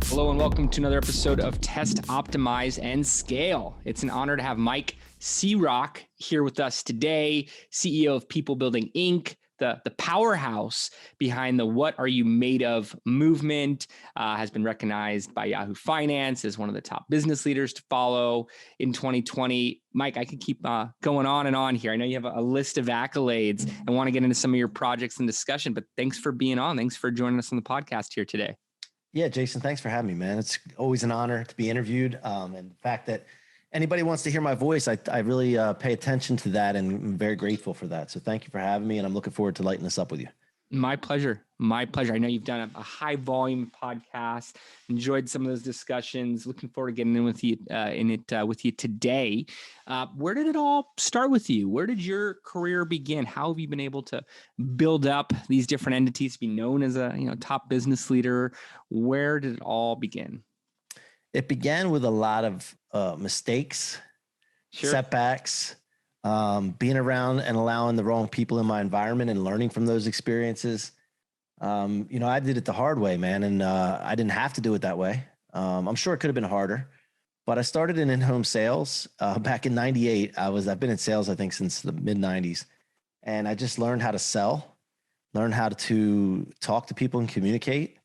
Hello and welcome to another episode of Test, Optimize, and Scale. It's an honor to have Mike C-Roc here with us today, CEO of People Building Inc., the powerhouse behind the What Are You Made Of movement, has been recognized by Yahoo Finance as one of the top business leaders to follow in 2020. Mike, I could keep going on and on here. I know you have a list of accolades and want to get into some of your projects and discussion, but thanks for being on. Thanks for joining us on the podcast here today. Yeah, Jason, thanks for having me, man. It's always an honor to be interviewed. And the fact that anybody wants to hear my voice, I really pay attention to that, and I'm very grateful for that. So thank you for having me, and I'm looking forward to lighting this up with you. My pleasure. My pleasure. I know you've done a high volume podcast, enjoyed some of those discussions. Looking forward to getting in with you with you today. Where did it all start with you? Where did your career begin? How have you been able to build up these different entities, be known as a top business leader? Where did it all begin? It began with a lot of mistakes, setbacks, being around and allowing the wrong people in my environment and learning from those experiences. I did it the hard way, man. And I didn't have to do it that way. I'm sure it could have been harder, but I started in in-home sales back in 98. I've been in sales, I think, since the mid 90s. And I just learned how to sell, learned how to talk to people and communicate.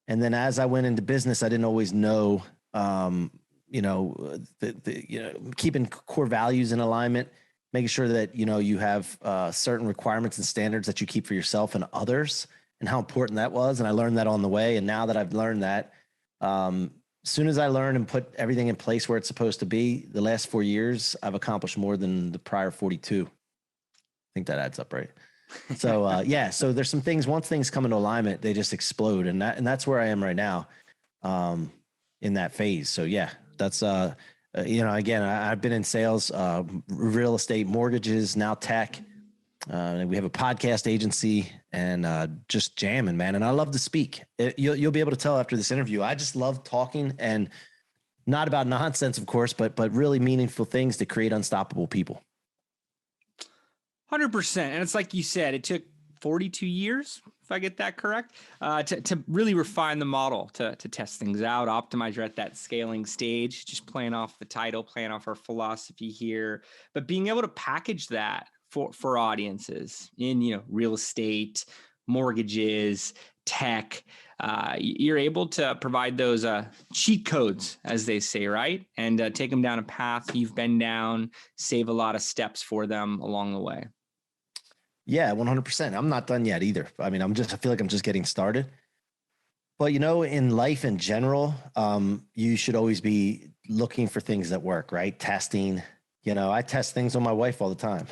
And then as I went into business, I didn't always know, keeping core values in alignment, making sure that, you have certain requirements and standards that you keep for yourself and others, and how important that was. And I learned that on the way. And now that I've learned that, as soon as I learned and put everything in place where it's supposed to be, the last 4 years, I've accomplished more than the prior 42. I think that adds up, right? So, so there's some things, once things come into alignment, they just explode. And that's where I am right now, in that phase. So yeah, that's, again, I've been in sales, real estate, mortgages, now tech. We have a podcast agency, and just jamming, man. And I love to speak. You'll be able to tell after this interview. I just love talking, and not about nonsense, of course, but really meaningful things to create unstoppable people. 100%. And it's like you said, it took 42 years, if I get that correct, to really refine the model, to test things out, optimize. You're at that scaling stage, just playing off the title, playing off our philosophy here, but being able to package that for audiences in, real estate, mortgages, tech. You're able to provide those cheat codes, as they say, right? And take them down a path you've been down, save a lot of steps for them along the way. Yeah, 100%. I'm not done yet either. I mean, I feel like I'm just getting started. But, in life in general, you should always be looking for things that work, right? Testing. I test things on my wife all the time.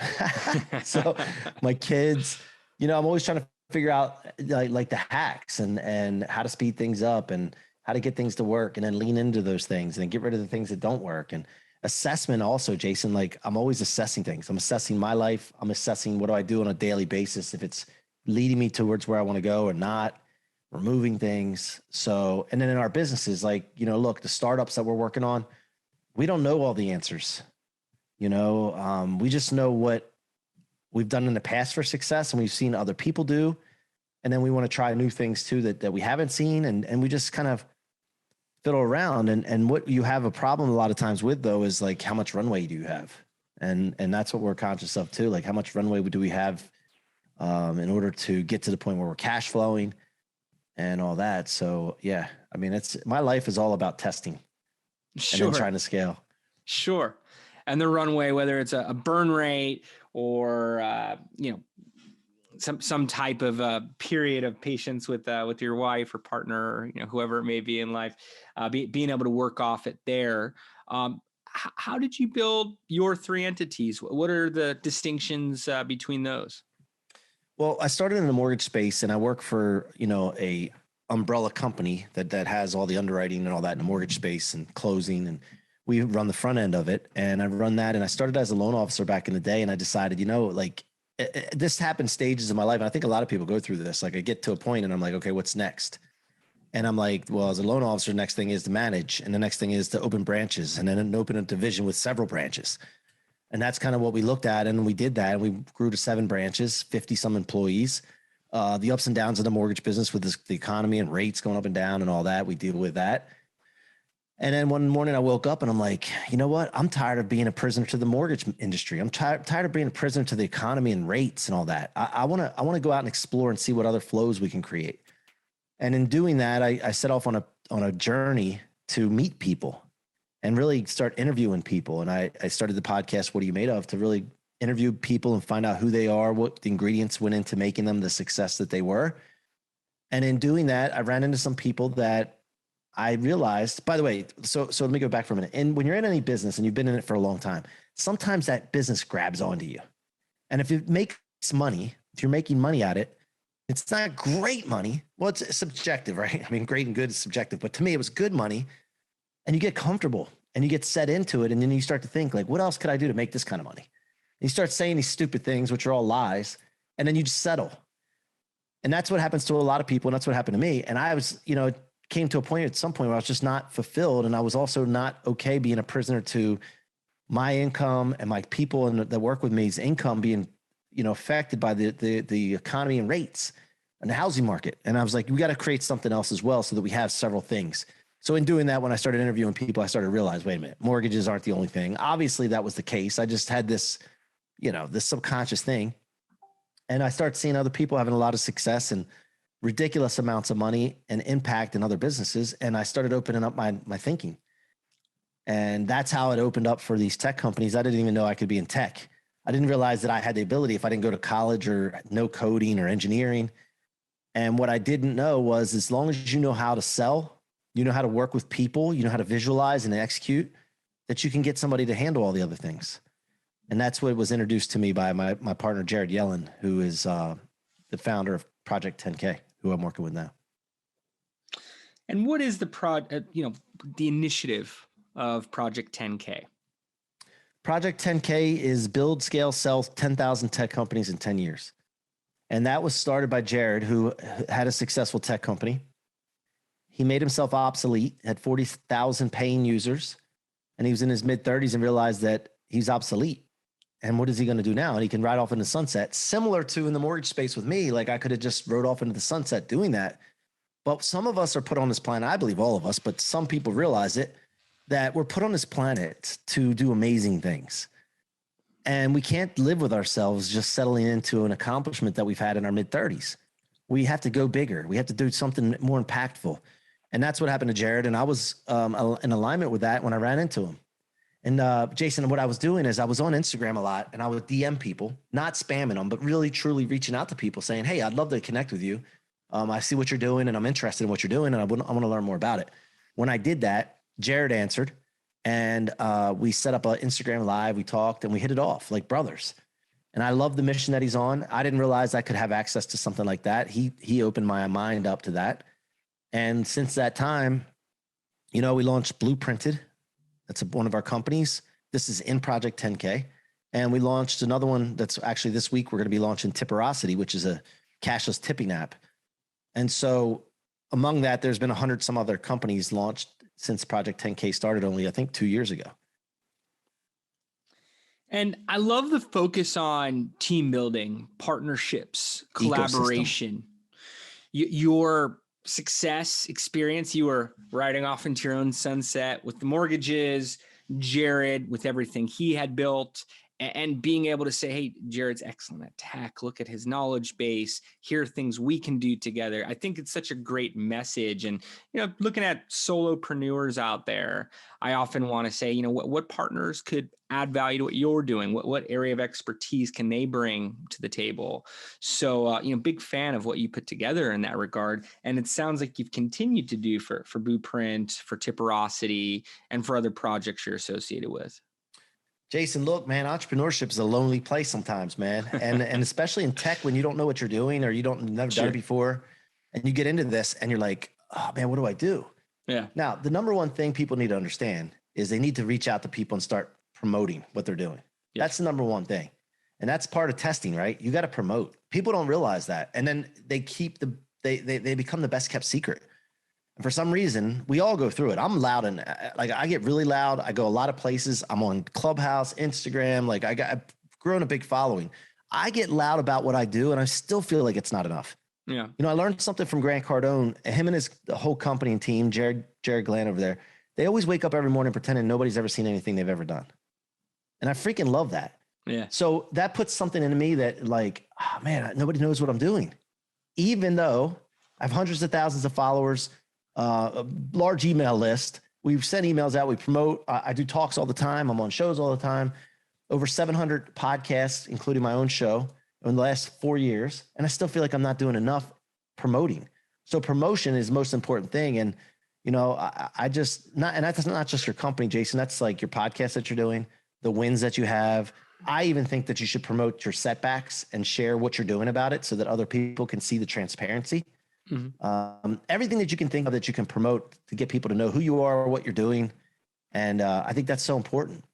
So my kids, I'm always trying to figure out like the hacks and how to speed things up and how to get things to work, and then lean into those things and then get rid of the things that don't work. And assessment also, Jason, like I'm always assessing things. I'm assessing my life. I'm assessing what do I do on a daily basis, if it's leading me towards where I want to go or not, removing things. So, and then in our businesses, like, look, the startups that we're working on, we don't know all the answers. We just know what we've done in the past for success, and we've seen other people do. And then we want to try new things too, that we haven't seen. And we just kind of fiddle around. And what you have a problem a lot of times with, though, is like, how much runway do you have? And that's what we're conscious of too. Like, how much runway do we have in order to get to the point where we're cash flowing and all that. So yeah, I mean, my life is all about testing and then trying to scale. Sure. And the runway, whether it's a burn rate or, some type of period of patience with your wife or partner, or, whoever it may be in life, being able to work off it there. How did you build your three entities? What are the distinctions between those? Well, I started in the mortgage space, and I work for, a umbrella company that has all the underwriting and all that in the mortgage space and closing, and we run the front end of it. And I run that. And I started as a loan officer back in the day. And I decided, this happened stages of my life. And I think a lot of people go through this. Like, I get to a point and I'm like, okay, what's next? And I'm like, well, as a loan officer, next thing is to manage. And the next thing is to open branches, and then open a division with several branches. And that's kind of what we looked at. And we did that. And we grew to 7 branches, 50 some employees. the ups and downs of the mortgage business with the economy and rates going up and down and all that. We deal with that. And then one morning I woke up and I'm like, you know what? I'm tired of being a prisoner to the mortgage industry. I'm tired of being a prisoner to the economy and rates and all that. I want to go out and explore and see what other flows we can create. And in doing that, I set off on a journey to meet people and really start interviewing people. And I started the podcast, What Are You Made Of?, to really interview people and find out who they are, what the ingredients went into making them the success that they were. And in doing that, I ran into some people that I realized, by the way, so let me go back for a minute. And when you're in any business and you've been in it for a long time, sometimes that business grabs onto you. And if it makes money, if you're making money at it, it's not great money. Well, it's subjective, right? I mean, great and good is subjective, but to me, it was good money. And you get comfortable and you get set into it. And then you start to think like, what else could I do to make this kind of money? And you start saying these stupid things, which are all lies. And then you just settle. And that's what happens to a lot of people. And that's what happened to me. And I was, it came to a point at some point where I was just not fulfilled. And I was also not okay being a prisoner to my income and my people and that work with me's income being, affected by the economy and rates and the housing market. And I was like, we got to create something else as well so that we have several things. So in doing that, when I started interviewing people, I started to realize, wait a minute, mortgages aren't the only thing. Obviously that was the case. I just had this, this subconscious thing. And I started seeing other people having a lot of success and ridiculous amounts of money and impact in other businesses. And I started opening up my thinking. And that's how it opened up for these tech companies. I didn't even know I could be in tech. I didn't realize that I had the ability if I didn't go to college or know coding or engineering. And what I didn't know was as long as you know how to sell, you know how to work with people, you know how to visualize and execute, that you can get somebody to handle all the other things. And that's what was introduced to me by my partner, Jared Yellen, who is the founder of Project 10K, who I'm working with now. And what is the the initiative of Project 10K? Project 10K is build, scale, sell 10,000 tech companies in 10 years. And that was started by Jared, who had a successful tech company. He made himself obsolete, had 40,000 paying users, and he was in his mid-30s and realized that he's obsolete. And what is he going to do now? And he can ride off into the sunset, similar to in the mortgage space with me. Like I could have just rode off into the sunset doing that. But some of us are put on this planet, I believe all of us, but some people realize it, that we're put on this planet to do amazing things. And we can't live with ourselves just settling into an accomplishment that we've had in our mid-30s. We have to go bigger. We have to do something more impactful. And that's what happened to Jared. And I was in alignment with that when I ran into him. And Jason, what I was doing is I was on Instagram a lot and I would DM people, not spamming them, but really truly reaching out to people saying, hey, I'd love to connect with you. I see what you're doing and I'm interested in what you're doing and I want to learn more about it. When I did that, Jared answered and we set up an Instagram live. We talked and we hit it off like brothers. And I love the mission that he's on. I didn't realize I could have access to something like that. He opened my mind up to that. And since that time, we launched Blueprinted. That's one of our companies. This is in Project 10K. And we launched another one that's actually this week, we're going to be launching Tipperosity, which is a cashless tipping app. And so among that, there's been 100 some other companies launched since Project 10K started only, I think, 2 years ago. And I love the focus on team building, partnerships, collaboration. Your success experience, you were riding off into your own sunset with the mortgages, Jared with everything he had built, and being able to say, hey, Jared's excellent at tech. Look at his knowledge base. Here are things we can do together. I think it's such a great message. And, looking at solopreneurs out there, I often want to say, what partners could add value to what you're doing? What area of expertise can they bring to the table? So, big fan of what you put together in that regard. And it sounds like you've continued to do for Blueprint, for Tipperosity, and for other projects you're associated with. Jason, look, man, entrepreneurship is a lonely place sometimes, man. And especially in tech, when you don't know what you're doing or never done it before, and you get into this and you're like, oh man, what do I do? Yeah. Now, the number one thing people need to understand is they need to reach out to people and start promoting what they're doing. Yeah. That's the number one thing. And that's part of testing, right? You got to promote. People don't realize that. And then they they become the best kept secret. And for some reason, we all go through it. I'm loud and I get really loud. I go a lot of places. I'm on Clubhouse, Instagram. I've grown a big following. I get loud about what I do and I still feel like it's not enough. Yeah. I learned something from Grant Cardone. Him and his whole company and team, Jared Glenn over there, they always wake up every morning pretending nobody's ever seen anything they've ever done. And I freaking love that. Yeah. So that puts something into me that like, oh man, nobody knows what I'm doing. Even though I have hundreds of thousands of followers, a large email list. We've sent emails out. We promote. I do talks all the time. I'm on shows all the time. Over 700 podcasts, including my own show in the last 4 years. And I still feel like I'm not doing enough promoting. So promotion is the most important thing. And, I just and that's not just your company, Jason. That's like your podcast that you're doing, the wins that you have. I even think that you should promote your setbacks and share what you're doing about it so that other people can see the transparency. Everything that you can think of that you can promote to get people to know who you are, what you're doing. And I think that's so important.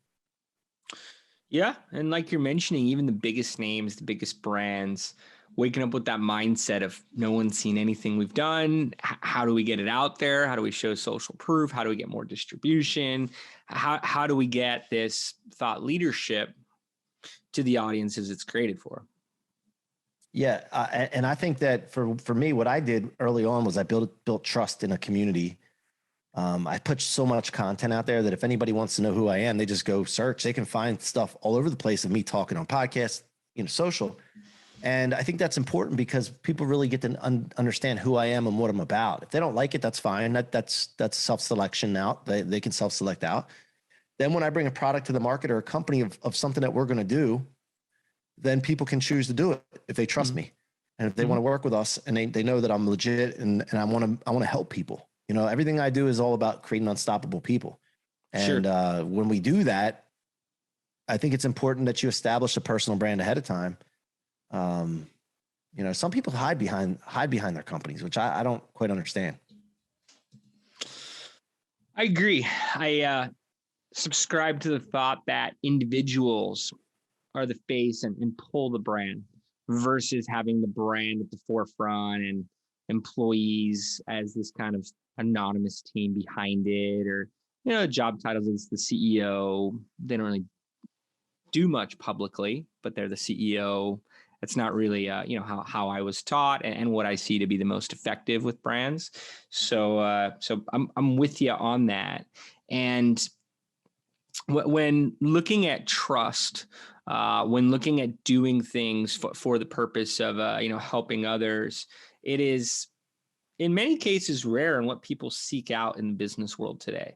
Yeah. And like you're mentioning, even the biggest names, the biggest brands, waking up with that mindset of no one's seen anything we've done. How do we get it out there? How do we show social proof? How do we get more distribution? How do we get this thought leadership to the audiences it's created for? Yeah. And I think that for me, what I did early on was I built trust in a community. I put so much content out there that if anybody wants to know who I am, they just go search. They can find stuff all over the place of me talking on podcasts, social. And I think that's important because people really get to understand who I am and what I'm about. If they don't like it, that's fine. That's self-selection out. They can self-select out. Then when I bring a product to the market or a company of something that we're going to do, then people can choose to do it if they trust me. And if they want to work with us and they know that I'm legit and I want to help people. Everything I do is all about creating unstoppable people. And when we do that, I think it's important that you establish a personal brand ahead of time. Some people hide behind their companies, which I don't quite understand. I agree. I subscribe to the thought that individuals are the face and pull the brand versus having the brand at the forefront and employees as this kind of anonymous team behind it, or, job titles as the CEO. They don't really do much publicly, but they're the CEO. That's not really, how I was taught and what I see to be the most effective with brands. So I'm with you on that. And when looking at trust, when looking at doing things for the purpose of, helping others, it is in many cases rare in what people seek out in the business world today.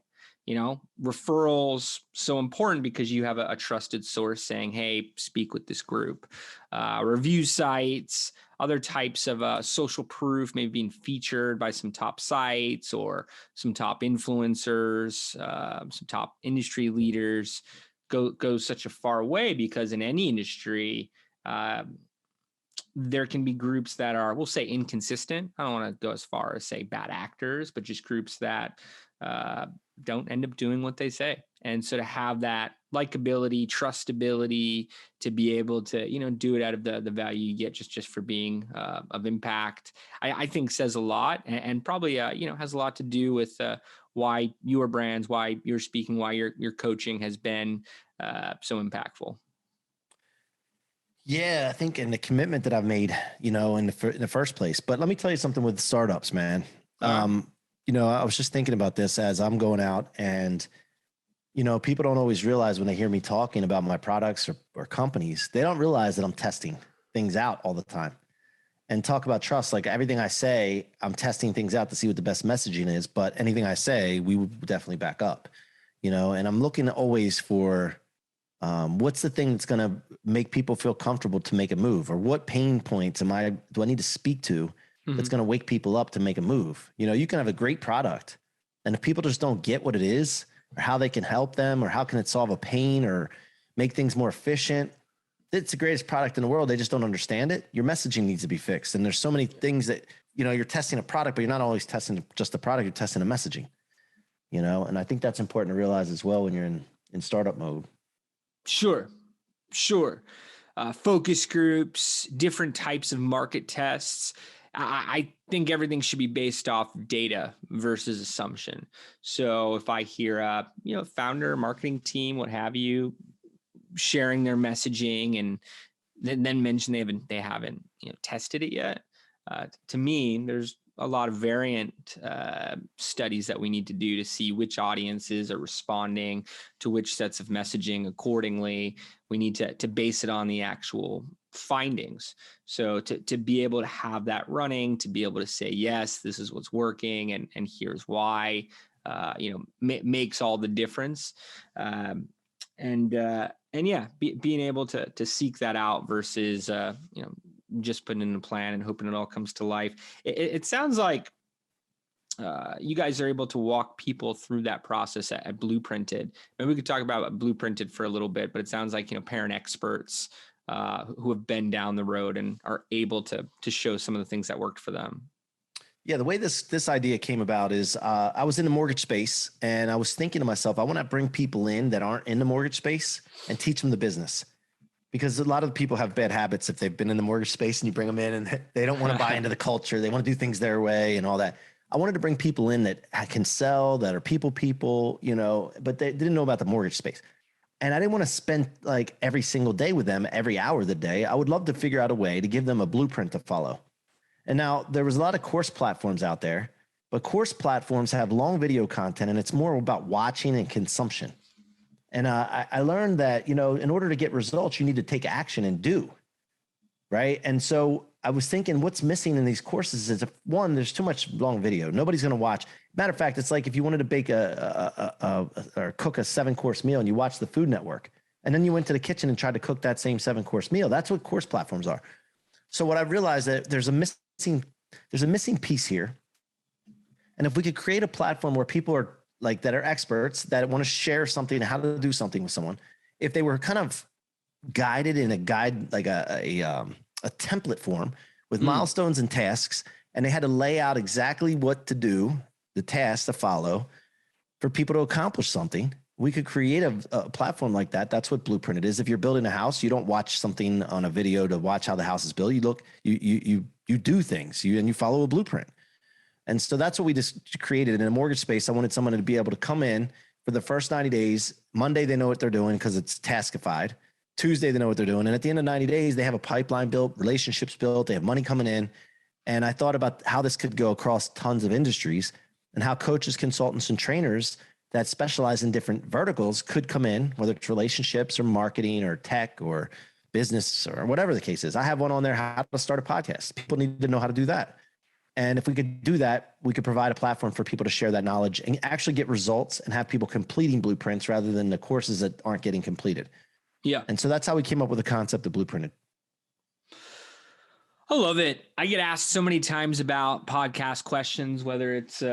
Referrals so important because you have a trusted source saying, hey, speak with this group. Review sites, other types of social proof, maybe being featured by some top sites or some top influencers, some top industry leaders go such a far way, because in any industry, there can be groups that are, we'll say, inconsistent. I don't want to go as far as say bad actors, but just groups that don't end up doing what they say. And so to have that likability, trustability, to be able to, do it out of the value you get just for being of impact, I think says a lot, and probably, has a lot to do with why your brands, why you're speaking, why your coaching has been so impactful. Yeah, I think in the commitment that I've made, in the first place. But let me tell you something with startups, man. I was just thinking about this as I'm going out, and people don't always realize when they hear me talking about my products or companies, they don't realize that I'm testing things out all the time. And talk about trust, like everything I say, I'm testing things out to see what the best messaging is. But anything I say, we will definitely back up, and I'm looking always for what's the thing that's going to make people feel comfortable to make a move, or what pain points do I need to speak to that's going to wake people up to make a move. You can have a great product, and if people just don't get what it is or how they can help them, or how can it solve a pain or make things more efficient, it's the greatest product in the world. They just don't understand it. Your messaging needs to be fixed. And there's so many things that, you're testing a product, but you're not always testing just the product, you're testing the messaging, and I think that's important to realize as well when you're in startup mode. Sure. Focus groups, different types of market tests. I think everything should be based off data versus assumption. So if I hear founder, marketing team, what have you, sharing their messaging and then mention they haven't tested it yet, To me, there's a lot of variant studies that we need to do to see which audiences are responding to which sets of messaging accordingly. We need to base it on the actual findings. So to be able to have that running, to be able to say, yes, this is what's working and here's why, makes all the difference. And yeah, being able to seek that out versus, just putting in a plan and hoping it all comes to life. It sounds like you guys are able to walk people through that process at Blueprinted. Maybe we could talk about Blueprinted for a little bit, but it sounds like, parent experts who have been down the road and are able to show some of the things that worked for them. Yeah, the way this idea came about is I was in the mortgage space and I was thinking to myself, I want to bring people in that aren't in the mortgage space and teach them the business. Because a lot of people have bad habits if they've been in the mortgage space and you bring them in and they don't want to buy into the culture. They want to do things their way and all that. I wanted to bring people in that can sell, that are people, but they didn't know about the mortgage space. And I didn't want to spend like every single day with them, every hour of the day. I would love to figure out a way to give them a blueprint to follow. And now there was a lot of course platforms out there, but course platforms have long video content and it's more about watching and consumption. And I learned that, in order to get results, you need to take action and do, right? And so I was thinking what's missing in these courses is, one, there's too much long video. Nobody's going to watch. Matter of fact, it's like if you wanted to bake or cook a 7-course meal and you watch the Food Network, and then you went to the kitchen and tried to cook that same 7-course meal. That's what course platforms are. So what I realized that there's a missing piece here. And if we could create a platform where people are that are experts that want to share something, how to do something with someone, if they were kind of guided in a guide, like a template form with milestones and tasks, and they had to lay out exactly what to do, the tasks to follow for people to accomplish something, we could create a platform like that. That's what Blueprinted is. If you're building a house, you don't watch something on a video to watch how the house is built. You do things, and you follow a blueprint. And so that's what we just created. In a mortgage space, I wanted someone to be able to come in for the first 90 days. Monday, they know what they're doing because it's taskified. Tuesday, they know what they're doing. And at the end of 90 days, they have a pipeline built, relationships built, they have money coming in. And I thought about how this could go across tons of industries and how coaches, consultants, and trainers that specialize in different verticals could come in, whether it's relationships or marketing or tech or business or whatever the case is. I have one on there, how to start a podcast. People need to know how to do that. And if we could do that, we could provide a platform for people to share that knowledge and actually get results and have people completing blueprints rather than the courses that aren't getting completed. Yeah. And so that's how we came up with the concept of Blueprinted. I love it. I get asked so many times about podcast questions, whether it's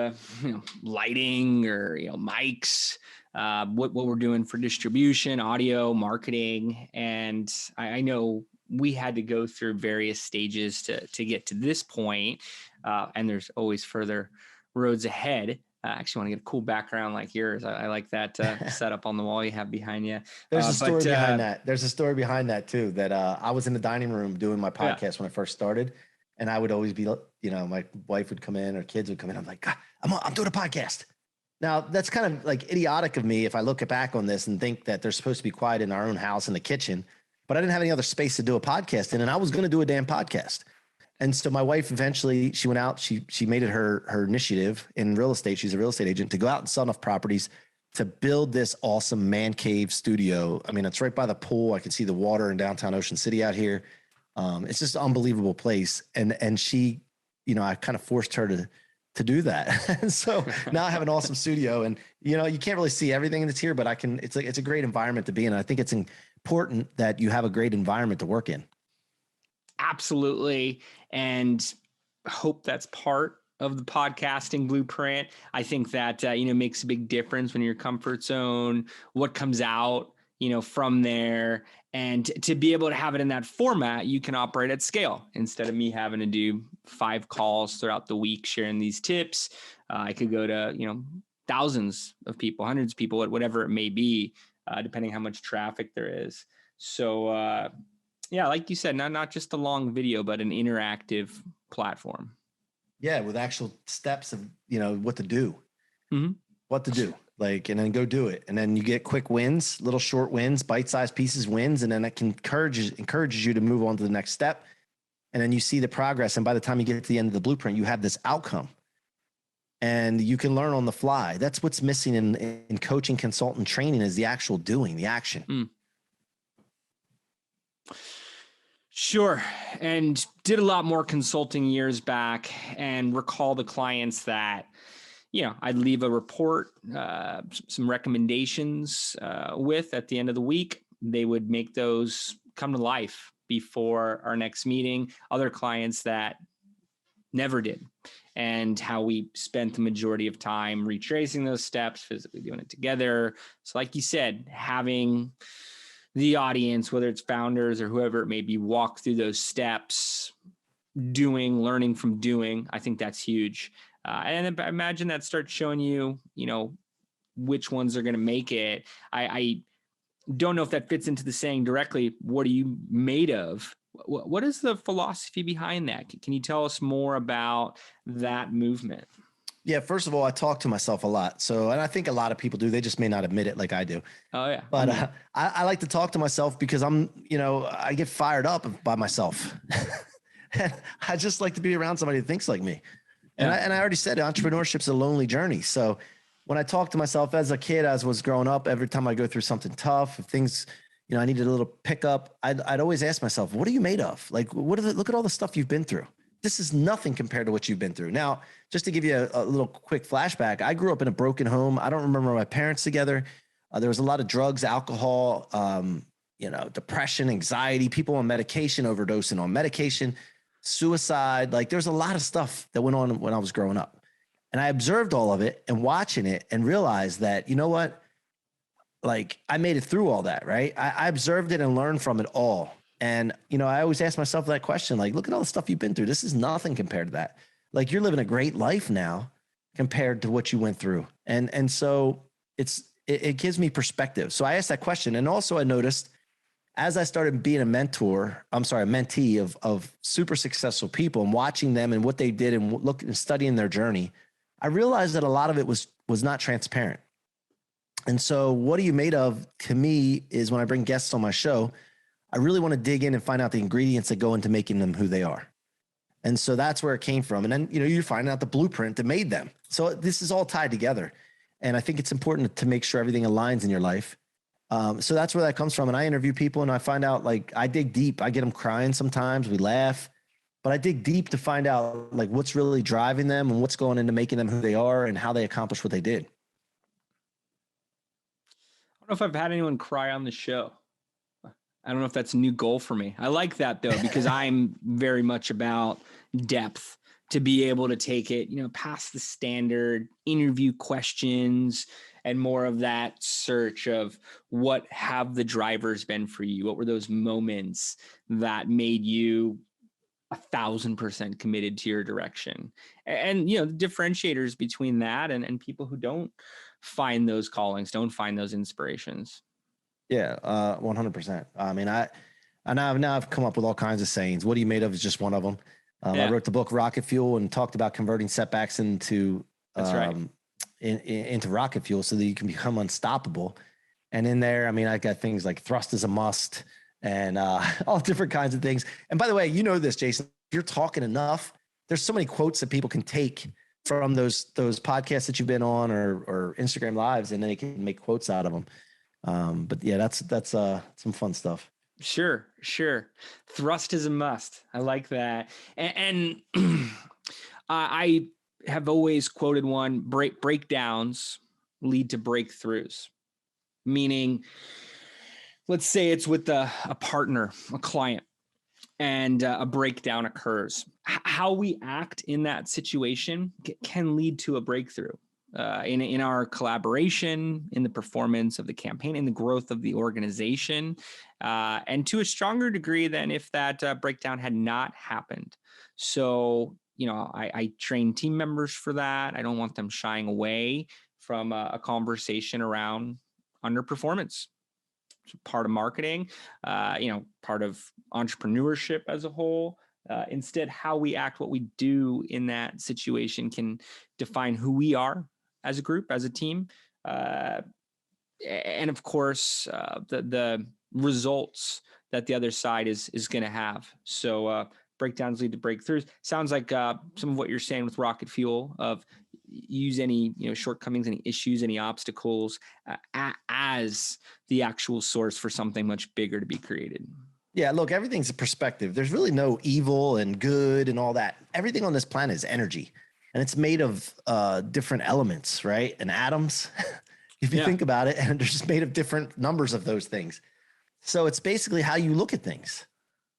lighting or mics, what we're doing for distribution, audio, marketing, and I know we had to go through various stages to get to this point, and there's always further roads ahead. I actually want to get a cool background like yours. I like that setup on the wall you have behind you. There's a story behind that. There's a story behind that too, that I was in the dining room doing my podcast when I first started. And I would always be, my wife would come in or kids would come in. I'm like, God, I'm doing a podcast. Now that's kind of like idiotic of me if I look back on this and think that they're supposed to be quiet in our own house in the kitchen, but I didn't have any other space to do a podcast in, and I was going to do a damn podcast. And so my wife eventually, she went out, she made it her initiative in real estate. She's a real estate agent, to go out and sell enough properties to build this awesome man cave studio. I mean, it's right by the pool. I can see the water in downtown Ocean City out here. It's just an unbelievable place. And she, I kind of forced her to do that. And so now I have an awesome studio, and, you can't really see everything that's here, but it's a great environment to be in. And I think it's important that you have a great environment to work in. Absolutely. And hope that's part of the podcasting blueprint. I think that, makes a big difference when your comfort zone, what comes out, from there. And to be able to have it in that format, you can operate at scale instead of me having to do 5 calls throughout the week, sharing these tips. I could go to, thousands of people, hundreds of people, whatever it may be, depending how much traffic there is. So, yeah, like you said, not just a long video, but an interactive platform. Yeah, with actual steps of, what to do, and then go do it. And then you get quick wins, little short wins, bite-sized pieces wins. And then that can encourages you to move on to the next step. and then you see the progress. And by the time you get to the end of the blueprint, you have this outcome and you can learn on the fly. That's what's missing in coaching, consultant training is the actual doing, the action. Mm. Sure. And did a lot more consulting years back and recall the clients that, I'd leave a report, some recommendations with at the end of the week. They would make those come to life before our next meeting. Other clients that never did, and how we spent the majority of time retracing those steps, physically doing it together. So like you said, having the audience, whether it's founders or whoever it may be, walk through those steps, learning from doing, I think that's huge. And I imagine that starts showing you, which ones are going to make it. I don't know if that fits into the saying directly. What are you made of? What is the philosophy behind that? Can you tell us more about that movement? Yeah, first of all, I talk to myself a lot. So, and I think a lot of people do. They just may not admit it like I do. Oh, yeah. But I like to talk to myself because I get fired up by myself. I just like to be around somebody that thinks like me. And I already said entrepreneurship's a lonely journey. So when I talk to myself as a kid, as I was growing up, every time I go through something tough, if things, I needed a little pickup, I'd always ask myself, what are you made of? Like, look at all the stuff you've been through. This is nothing compared to what you've been through. Now, just to give you a little quick flashback, I grew up in a broken home. I don't remember my parents together. There was a lot of drugs, alcohol, depression, anxiety, people on medication, overdosing on medication, suicide. Like there's a lot of stuff that went on when I was growing up. And I observed all of it and watching it and realized that, you know what? Like I made it through all that, right? I observed it and learned from it all. And, I always ask myself that question, like, look at all the stuff you've been through. This is nothing compared to that. Like you're living a great life now compared to what you went through. And so it gives me perspective. So I asked that question. And also I noticed as I started being a mentee of super successful people and watching them and what they did and studying their journey, I realized that a lot of it was not transparent. And so what are you made of to me is when I bring guests on my show, I really want to dig in and find out the ingredients that go into making them who they are. And so that's where it came from. And then, you find out the blueprint that made them. So this is all tied together. And I think it's important to make sure everything aligns in your life. So that's where that comes from. And I interview people and I find out, like, I dig deep. I get them crying sometimes. We laugh. But I dig deep to find out, like, what's really driving them and what's going into making them who they are and how they accomplished what they did. I don't know if I've had anyone cry on the show. I don't know if that's a new goal for me. I like that though, because I'm very much about depth, to be able to take it, past the standard interview questions and more of that search of what have the drivers been for you? What were those moments that made you 1,000% committed to your direction? And, the differentiators between that and people who don't find those callings, don't find those inspirations. Yeah, 100%. I mean, now I've come up with all kinds of sayings. What are you made of is just one of them. I wrote the book Rocket Fuel and talked about converting setbacks into into rocket fuel so that you can become unstoppable. And in there, I mean, I got things like thrust is a must and all different kinds of things. And by the way, this, Jason, if you're talking enough, there's so many quotes that people can take from those podcasts that you've been on or Instagram lives, and then they can make quotes out of them. But yeah, that's some fun stuff. Sure. Thrust is a must. I like that. And I have always quoted one: breakdowns lead to breakthroughs. Meaning, let's say it's with a partner, a client, and a breakdown occurs. How we act in that situation can lead to a breakthrough. In our collaboration, in the performance of the campaign, in the growth of the organization, and to a stronger degree than if that breakdown had not happened. So, I train team members for that. I don't want them shying away from a conversation around underperformance. It's part of marketing, part of entrepreneurship as a whole. Instead, how we act, what we do in that situation can define who we are as a group, as a team, and of course, the results that the other side is going to have. So breakdowns lead to breakthroughs. Sounds like some of what you're saying with rocket fuel of use any, shortcomings, any issues, any obstacles as the actual source for something much bigger to be created. Yeah, look, everything's a perspective. There's really no evil and good and all that. Everything on this planet is energy, and it's made of different elements, right? And atoms, if you think about it, and they're just made of different numbers of those things. So it's basically how you look at things,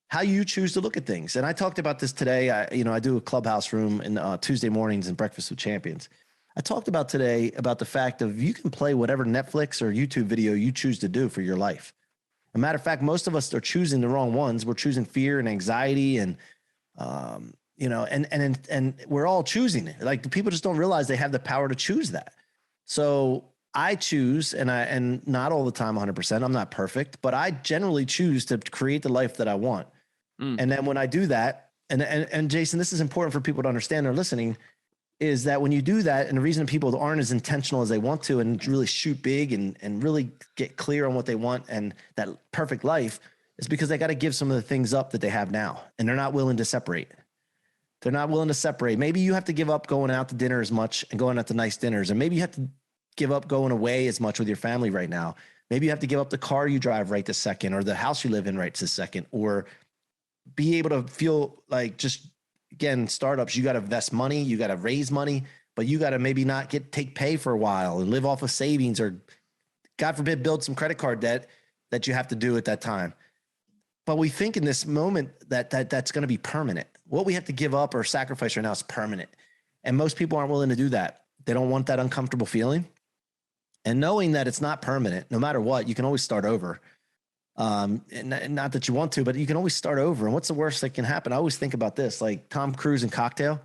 how you choose to look at things. And I talked about this today. I do a clubhouse room in Tuesday mornings and Breakfast with Champions. I talked about today about the fact of you can play whatever Netflix or YouTube video you choose to do for your life. As a matter of fact, most of us are choosing the wrong ones. We're choosing fear and anxiety and, and we're all choosing it. Like people just don't realize they have the power to choose that. So I choose, and not all the time, 100%, I'm not perfect, but I generally choose to create the life that I want. And then when I do that, and Jason, this is important for people to understand or listening, is that when you do that, and the reason people aren't as intentional as they want to and really shoot big and really get clear on what they want and that perfect life is because they got to give some of the things up that they have now. And they're not willing to separate. They're not willing to separate. Maybe you have to give up going out to dinner as much and going out to nice dinners. And maybe you have to give up going away as much with your family right now. Maybe you have to give up the car you drive right this second, or the house you live in right this second, or be able to feel like just, again, startups, you got to invest money, you got to raise money, but you got to maybe not take pay for a while and live off of savings, or God forbid, build some credit card debt that you have to do at that time. But we think in this moment that's going to be permanent. What we have to give up or sacrifice right now is permanent. And most people aren't willing to do that. They don't want that uncomfortable feeling. And knowing that it's not permanent, no matter what, you can always start over. And not that you want to, but you can always start over. And what's the worst that can happen? I always think about this, like Tom Cruise and Cocktail.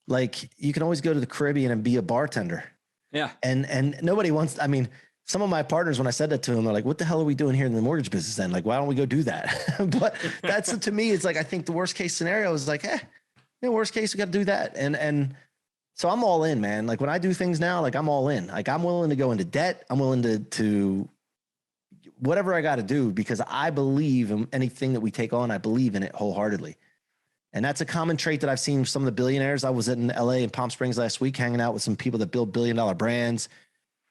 Like you can always go to the Caribbean and be a bartender. Yeah. And nobody wants, I mean, some of my partners, when I said that to them, they're like, what the hell are we doing here in the mortgage business then? Like, why don't we go do that? But that's, to me, it's like, I think the worst case scenario is like, worst case, we got to do that. And so I'm all in, man. Like when I do things now, like I'm all in. Like I'm willing to go into debt. I'm willing to whatever I got to do, because I believe in anything that we take on. I believe in it wholeheartedly. And that's a common trait that I've seen some of the billionaires. I was in LA and Palm Springs last week, hanging out with some people that build billion-dollar brands.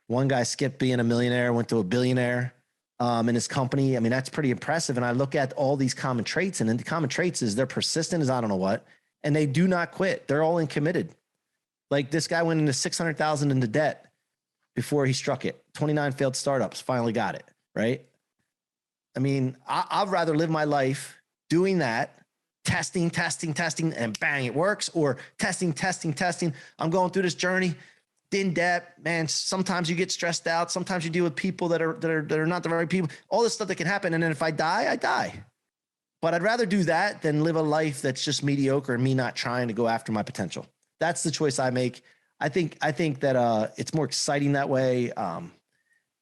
One guy skipped being a millionaire, went to a billionaire in his company. I mean, that's pretty impressive. And I look at all these common traits, and then the common traits is they're persistent as I don't know what, and they do not quit. They're all in committed. Like this guy went into 600,000 into debt before he struck it. 29 failed startups, finally got it. Right. I mean, I'd rather live my life doing that, testing, and bang, it works, or testing. I'm going through this journey in debt, man. Sometimes you get stressed out. Sometimes you deal with people that are not the right people, all this stuff that can happen. And then if I die, I die. But I'd rather do that than live a life that's just mediocre and me not trying to go after my potential. That's the choice I make. I think that it's more exciting that way.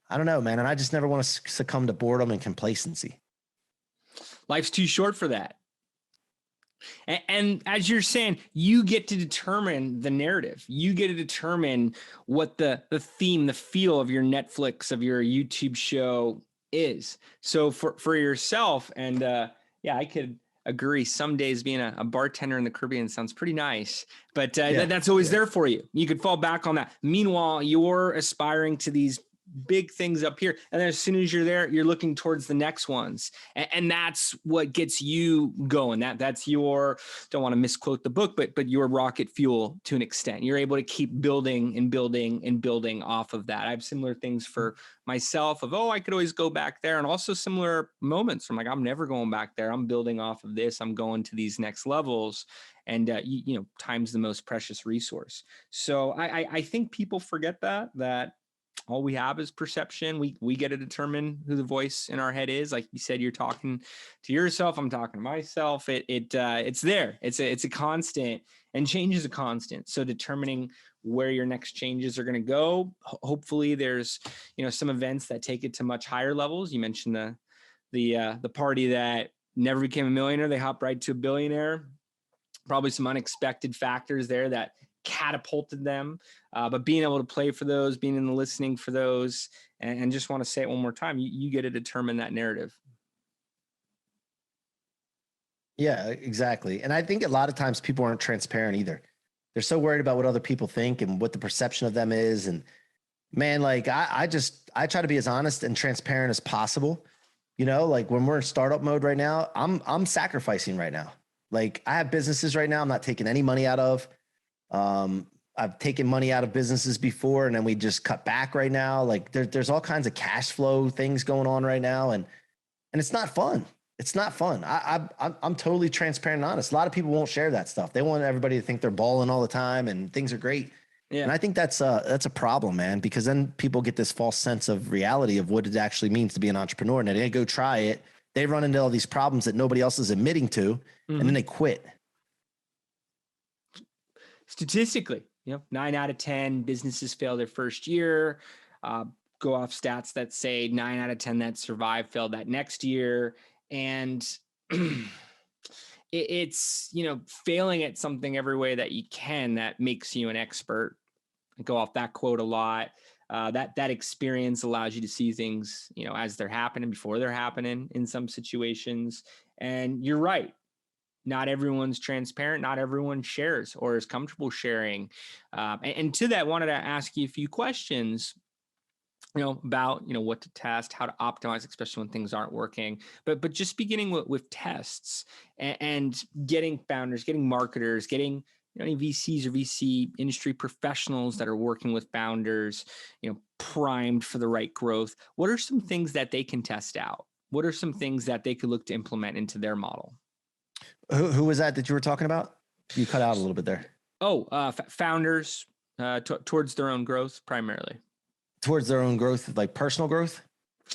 I don't know, man. And I just never want to succumb to boredom and complacency. Life's too short for that. And as you're saying, you get to determine the narrative. You get to determine what the theme, the feel of your Netflix, of your YouTube show is. So for yourself, and I could agree. Some days being a bartender in the Caribbean sounds pretty nice, but that's always there for you. You could fall back on that. Meanwhile, you're aspiring to these big things up here. And then as soon as you're there, you're looking towards the next ones. And that's what gets you going. That's your, don't want to misquote the book, but your rocket fuel to an extent. You're able to keep building and building and building off of that. I have similar things for myself of, I could always go back there. And also similar moments from like, I'm never going back there. I'm building off of this. I'm going to these next levels. And, time's the most precious resource. So I think people forget that all we have is perception. We get to determine who the voice in our head is. Like you said, you're talking to yourself. I'm talking to myself. It's there. It's a constant, and change is a constant. So determining where your next changes are going to go. Hopefully there's, some events that take it to much higher levels. You mentioned the party that never became a millionaire. They hopped right to a billionaire. Probably some unexpected factors there that catapulted them, but being able to play for those, being in the listening for those, and just want to say it one more time, you get to determine that narrative. Yeah, exactly. And I think a lot of times people aren't transparent either. They're so worried about what other people think and what the perception of them is. And man, like I try to be as honest and transparent as possible. You know, like when we're in startup mode right now, I'm sacrificing right now. Like I have businesses right now I'm not taking any money out of. Um, I've taken money out of businesses before and then we just cut back right now. Like there's all kinds of cash flow things going on right now. And it's not fun. It's not fun. I'm totally transparent and honest. A lot of people won't share that stuff. They want everybody to think they're balling all the time and things are great. Yeah. And I think that's a problem, man, because then people get this false sense of reality of what it actually means to be an entrepreneur. And they go try it. They run into all these problems that nobody else is admitting to, and then they quit. Statistically, 9 out of 10 businesses fail their first year. Go off stats that say 9 out of 10 that survive fail that next year. And it's, failing at something every way that you can that makes you an expert. I go off that quote a lot. That experience allows you to see things, as they're happening before they're happening in some situations. And you're right. Not everyone's transparent. Not everyone shares or is comfortable sharing. And to that, wanted to ask you a few questions, about, what to test, how to optimize, especially when things aren't working. But just beginning with tests and getting founders, getting marketers, getting any VCs or VC industry professionals that are working with founders, primed for the right growth. What are some things that they can test out? What are some things that they could look to implement into their model? Who was that you were talking about? You cut out a little bit there. Founders towards their own growth primarily. Towards their own growth, like personal growth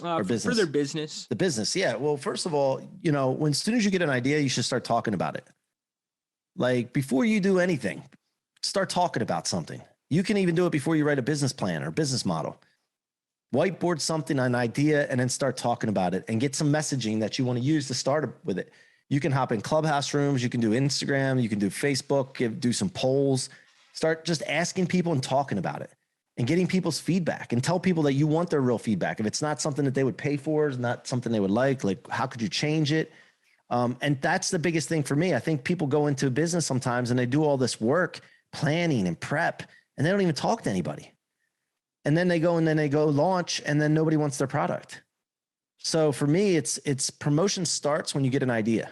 or business? For their business. The business. Yeah. Well, first of all, as soon as you get an idea, you should start talking about it. Like before you do anything, start talking about something. You can even do it before you write a business plan or business model. Whiteboard something, an idea, and then start talking about it and get some messaging that you want to use to start with it. You can hop in Clubhouse rooms. You can do Instagram. You can do Facebook, do some polls. Start just asking people and talking about it and getting people's feedback and tell people that you want their real feedback. If it's not something that they would pay for, it's not something they would like how could you change it? And that's the biggest thing for me. I think people go into business sometimes and they do all this work, planning and prep, and they don't even talk to anybody. And then they go launch and then nobody wants their product. So for me, it's promotion starts when you get an idea.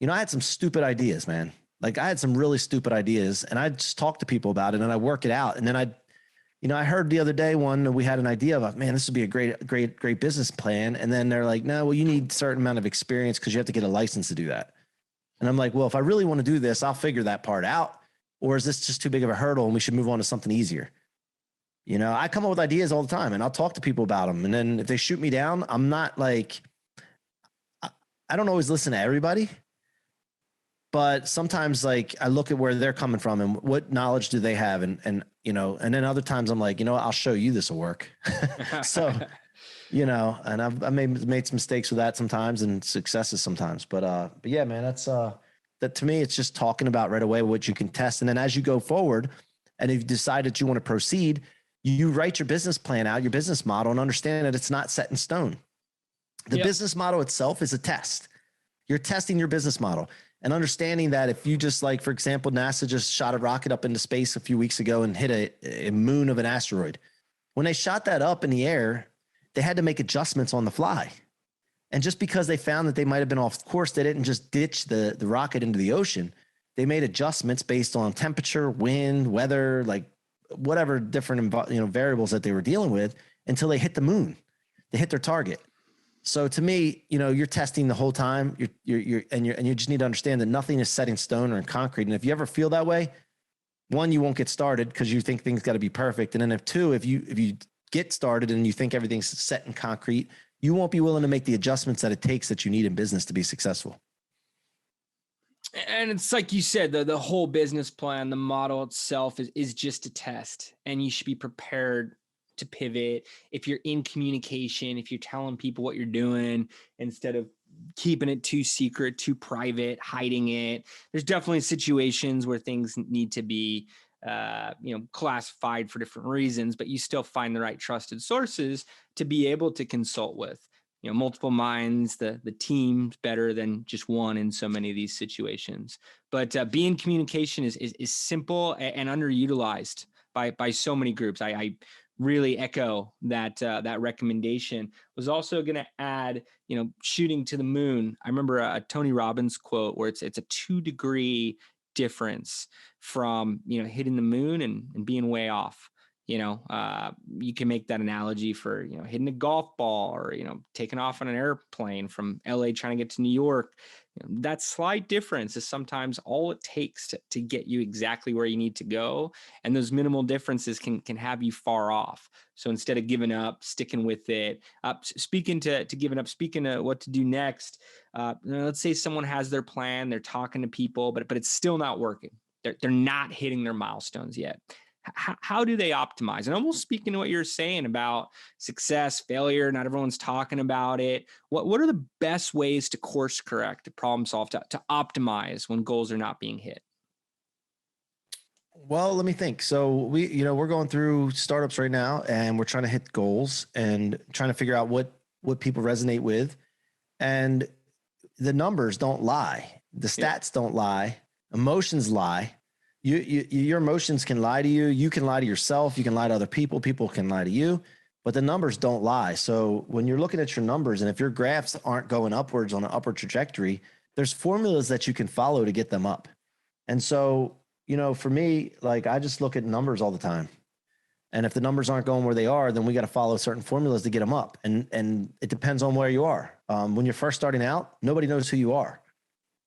I had some stupid ideas, man. Like I had some really stupid ideas and I just talk to people about it and I work it out. And then I heard the other day we had an idea of, man, this would be a great business plan. And then they're like, no, well, you need a certain amount of experience because you have to get a license to do that. And I'm like, well, if I really want to do this, I'll figure that part out. Or is this just too big of a hurdle and we should move on to something easier? I come up with ideas all the time and I'll talk to people about them. And then if they shoot me down, I'm not like, I don't always listen to everybody. But sometimes like I look at where they're coming from and what knowledge do they have? And then other times I'm like, I'll show you this will work. So, and I've made some mistakes with that sometimes and successes sometimes, but yeah, man, that's, that to me, it's just talking about right away what you can test. And then as you go forward and if you decide that you want to proceed, you write your business plan out, your business model, and understand that it's not set in stone. The business model itself is a test. You're testing your business model. And understanding that if you just like, for example, NASA just shot a rocket up into space a few weeks ago and hit a moon of an asteroid. When they shot that up in the air, they had to make adjustments on the fly. And just because they found that they might have been off course, they didn't just ditch the rocket into the ocean. They made adjustments based on temperature, wind, weather, like whatever different variables that they were dealing with until they hit the moon. They hit their target. So to me, you're testing the whole time. You just need to understand that nothing is set in stone or in concrete. And if you ever feel that way, one, you won't get started because you think things got to be perfect. And then if you get started and you think everything's set in concrete, you won't be willing to make the adjustments that it takes that you need in business to be successful. And it's like you said, the whole business plan, the model itself is just a test, and you should be prepared to pivot. If you're in communication, if you're telling people what you're doing instead of keeping it too secret, too private, hiding it, there's definitely situations where things need to be, classified for different reasons, but you still find the right trusted sources to be able to consult with. multiple minds, the team's better than just one in so many of these situations. But being communication is simple and underutilized by so many groups. I really echo that recommendation. Was also going to add, shooting to the moon. I remember a Tony Robbins quote where it's a 2-degree difference from hitting the moon and being way off. You can make that analogy for hitting a golf ball, or taking off on an airplane from LA trying to get to New York. That slight difference is sometimes all it takes to get you exactly where you need to go, and those minimal differences can have you far off. So instead of giving up, sticking with it. Speaking to giving up, speaking to what to do next. Let's say someone has their plan, they're talking to people, but it's still not working. They're not hitting their milestones yet. How do they optimize? And almost speaking to what you're saying about success, failure, not everyone's talking about it. What are the best ways to course correct, to problem solve, to optimize when goals are not being hit? Well, let me think. So we're going through startups right now, and we're trying to hit goals and trying to figure out what people resonate with. And the numbers don't lie. The stats don't lie. Emotions lie. Your emotions can lie to you. You can lie to yourself. You can lie to other people. People can lie to you, but the numbers don't lie. So when you're looking at your numbers, and if your graphs aren't going upwards on an upward trajectory, there's formulas that you can follow to get them up. And so, for me, like, I just look at numbers all the time. And if the numbers aren't going where they are, then we got to follow certain formulas to get them up. And it depends on where you are. When you're first starting out, nobody knows who you are.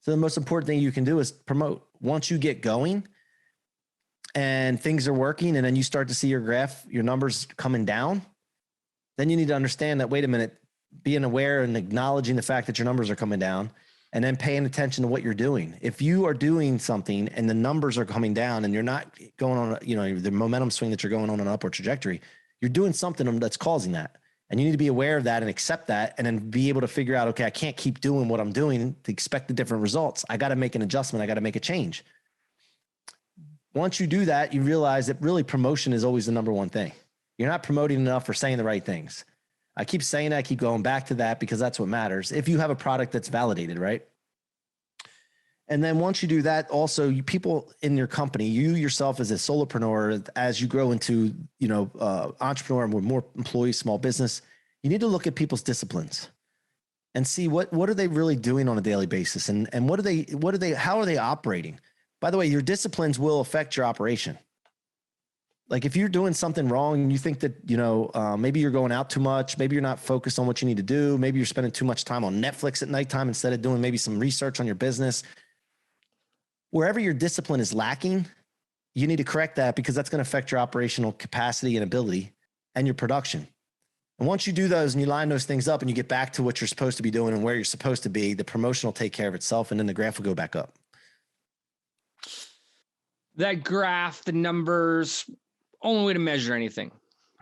So the most important thing you can do is promote. Once you get going and things are working, and then you start to see your graph, your numbers coming down, then you need to understand that, wait a minute, being aware and acknowledging the fact that your numbers are coming down, and then paying attention to what you're doing. If you are doing something and the numbers are coming down and you're not going on, the momentum swing that you're going on an upward trajectory, you're doing something that's causing that. And you need to be aware of that and accept that, and then be able to figure out, okay, I can't keep doing what I'm doing to expect the different results. I got to make an adjustment. I got to make a change. Once you do that, you realize that really promotion is always the number one thing. You're not promoting enough or saying the right things. I keep saying that, I keep going back to that, because that's what matters. If you have a product that's validated, right? And then once you do that, also, people in your company, you yourself as a solopreneur, as you grow into, entrepreneur and with more employees, small business, you need to look at people's disciplines and see what are they really doing on a daily basis, and how are they operating? By the way, your disciplines will affect your operation. Like, if you're doing something wrong and you think that, maybe you're going out too much, maybe you're not focused on what you need to do, maybe you're spending too much time on Netflix at nighttime instead of doing maybe some research on your business. Wherever your discipline is lacking, you need to correct that, because that's going to affect your operational capacity and ability and your production. And once you do those and you line those things up and you get back to what you're supposed to be doing and where you're supposed to be, the promotion will take care of itself, and then the graph will go back up. That graph, the numbers, only way to measure anything.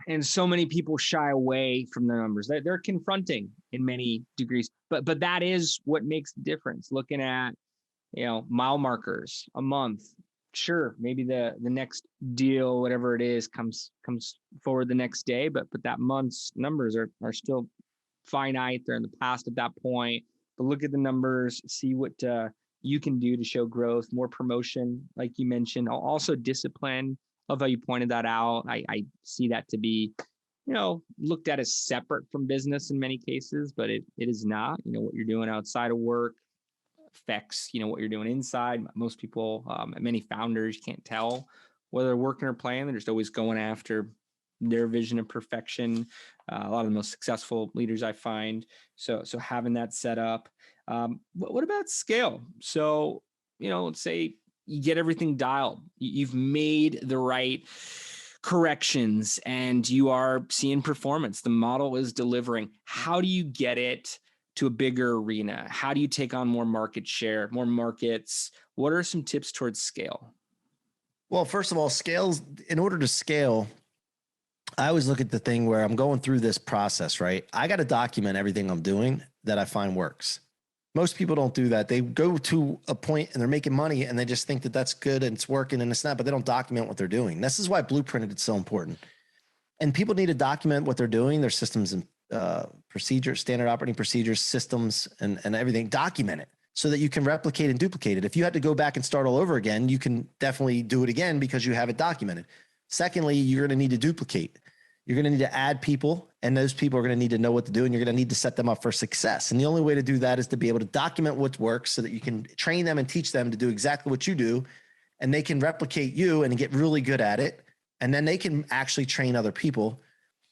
And so many people shy away from the numbers. They're confronting in many degrees, but that is what makes the difference. Looking at, mile markers a month. Sure, maybe the next deal, whatever it is, comes forward the next day, but that month's numbers are still finite. They're in the past at that point. But look at the numbers, see what you can do to show growth, more promotion, like you mentioned. Also discipline. Love how you pointed that out. I see that to be, looked at as separate from business in many cases, but it is not. What you're doing outside of work affects, what you're doing inside. Most people, many founders, you can't tell whether they're working or playing. They're just always going after their vision of perfection. A lot of the most successful leaders I find. So having that set up. What about scale? So, let's say you get everything dialed. You've made the right corrections and you are seeing performance. The model is delivering. How do you get it to a bigger arena? How do you take on more market share, more markets? What are some tips towards scale? Well, first of all, in order to scale, I always look at the thing where I'm going through this process, right? I got to document everything I'm doing that I find works. Most people don't do that. They go to a point and they're making money and they just think that that's good and it's working, and it's not, but they don't document what they're doing. This is why Blueprinted is so important. And people need to document what they're doing, their systems and procedures, standard operating procedures, systems, and everything. Document it so that you can replicate and duplicate it. If you had to go back and start all over again, you can definitely do it again because you have it documented. Secondly, you're going to need to duplicate. You're going to need to add people, and those people are going to need to know what to do, and you're going to need to set them up for success. And the only way to do that is to be able to document what works so that you can train them and teach them to do exactly what you do, and they can replicate you and get really good at it. And then they can actually train other people,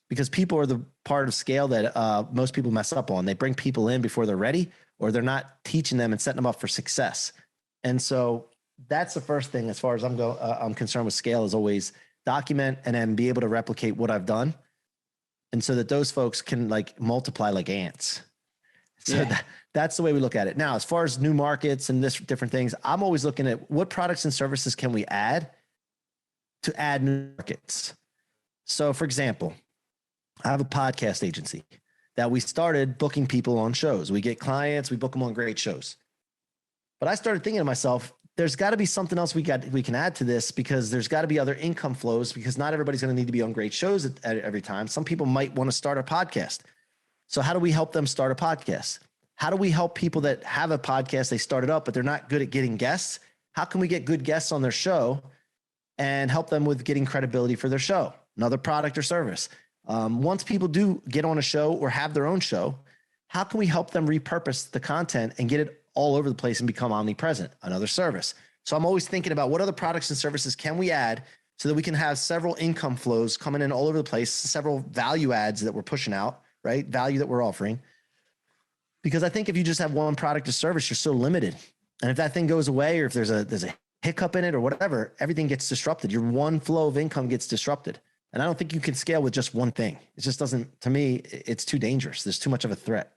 because people are the part of scale that most people mess up on. They bring people in before they're ready, or they're not teaching them and setting them up for success. And so that's the first thing as far as I'm concerned with scale, is always document and then be able to replicate what I've done. And so that those folks can like multiply like ants. So that's the way we look at it. Now, as far as new markets and different things, I'm always looking at what products and services can we add to add new markets. So for example, I have a podcast agency that we started booking people on shows. We get clients, we book them on great shows. But I started thinking to myself, there's got to be something else we can add to this, because there's got to be other income flows, because not everybody's going to need to be on great shows at every time. Some people might want to start a podcast. So how do we help them start a podcast? How do we help people that have a podcast, they started up, but they're not good at getting guests? How can we get good guests on their show and help them with getting credibility for their show? Another product or service. Once people do get on a show or have their own show, how can we help them repurpose the content and get it all over the place and become omnipresent? Another service. So I'm always thinking about what other products and services can we add so that we can have several income flows coming in all over the place, several value adds that we're pushing out, right? Value that we're offering. Because I think if you just have one product or service, you're so limited. And if that thing goes away, or if there's a hiccup in it or whatever, everything gets disrupted. Your one flow of income gets disrupted. And I don't think you can scale with just one thing. It just doesn't, to me, it's too dangerous. There's too much of a threat.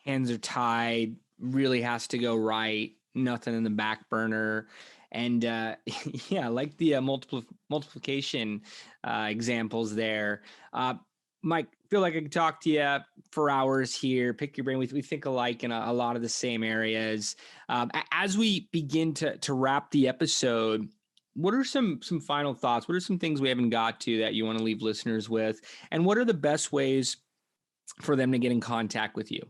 Hands are tied, really has to go right, nothing in the back burner. And yeah, I like the multiplication examples there. Mike, feel like I could talk to you for hours here, pick your brain. We think alike in a lot of the same areas. As we begin to wrap the episode, what are some final thoughts? What are some things we haven't got to that you want to leave listeners with? And what are the best ways for them to get in contact with you?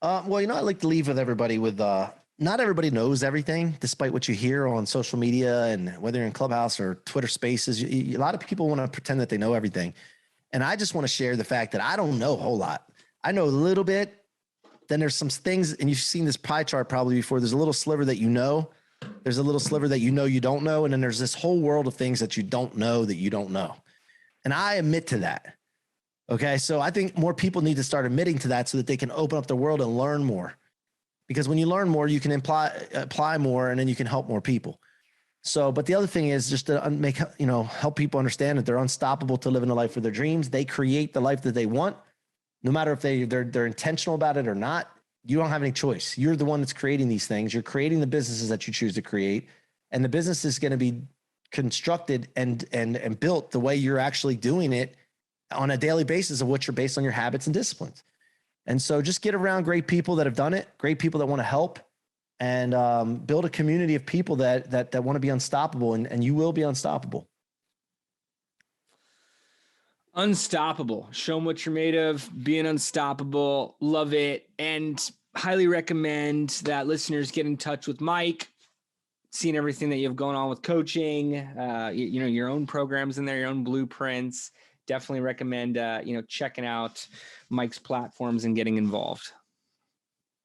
Well, I like to leave with everybody with, not everybody knows everything, despite what you hear on social media, and whether you're in Clubhouse or Twitter Spaces, a lot of people want to pretend that they know everything. And I just want to share the fact that I don't know a whole lot. I know a little bit. Then there's some things, and you've seen this pie chart probably before. There's a little sliver that you know. There's a little sliver that you don't know. And then there's this whole world of things that you don't know that you don't know. And I admit to that. Okay. So I think more people need to start admitting to that so that they can open up their world and learn more. Because when you learn more, you can apply more, and then you can help more people. So, but the other thing is just to help people understand that they're unstoppable to living the life of their dreams. They create the life that they want, no matter if they're intentional about it or not. You don't have any choice. You're the one that's creating these things. You're creating the businesses that you choose to create, and the business is going to be constructed and built the way you're actually doing it on a daily basis, of what you're based on your habits and disciplines. And so just get around great people that have done it, great people that want to help, and build a community of people that want to be unstoppable, and you will be unstoppable. Unstoppable. Show them what you're made of, being unstoppable. Love it. And highly recommend that listeners get in touch with Mike, seeing everything that you have going on with coaching, your own programs in there, your own blueprints. Definitely recommend, checking out Mike's platforms and getting involved.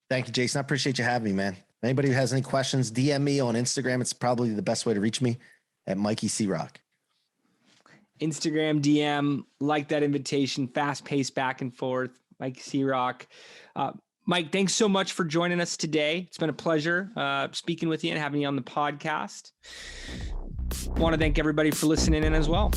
Thank you, Jason. I appreciate you having me, man. Anybody who has any questions, DM me on Instagram. It's probably the best way to reach me, at Mikey C-Roc. Instagram DM, like that invitation, fast paced back and forth. Mike C-Roc. Mike, thanks so much for joining us today. It's been a pleasure speaking with you and having you on the podcast. Want to thank everybody for listening in as well.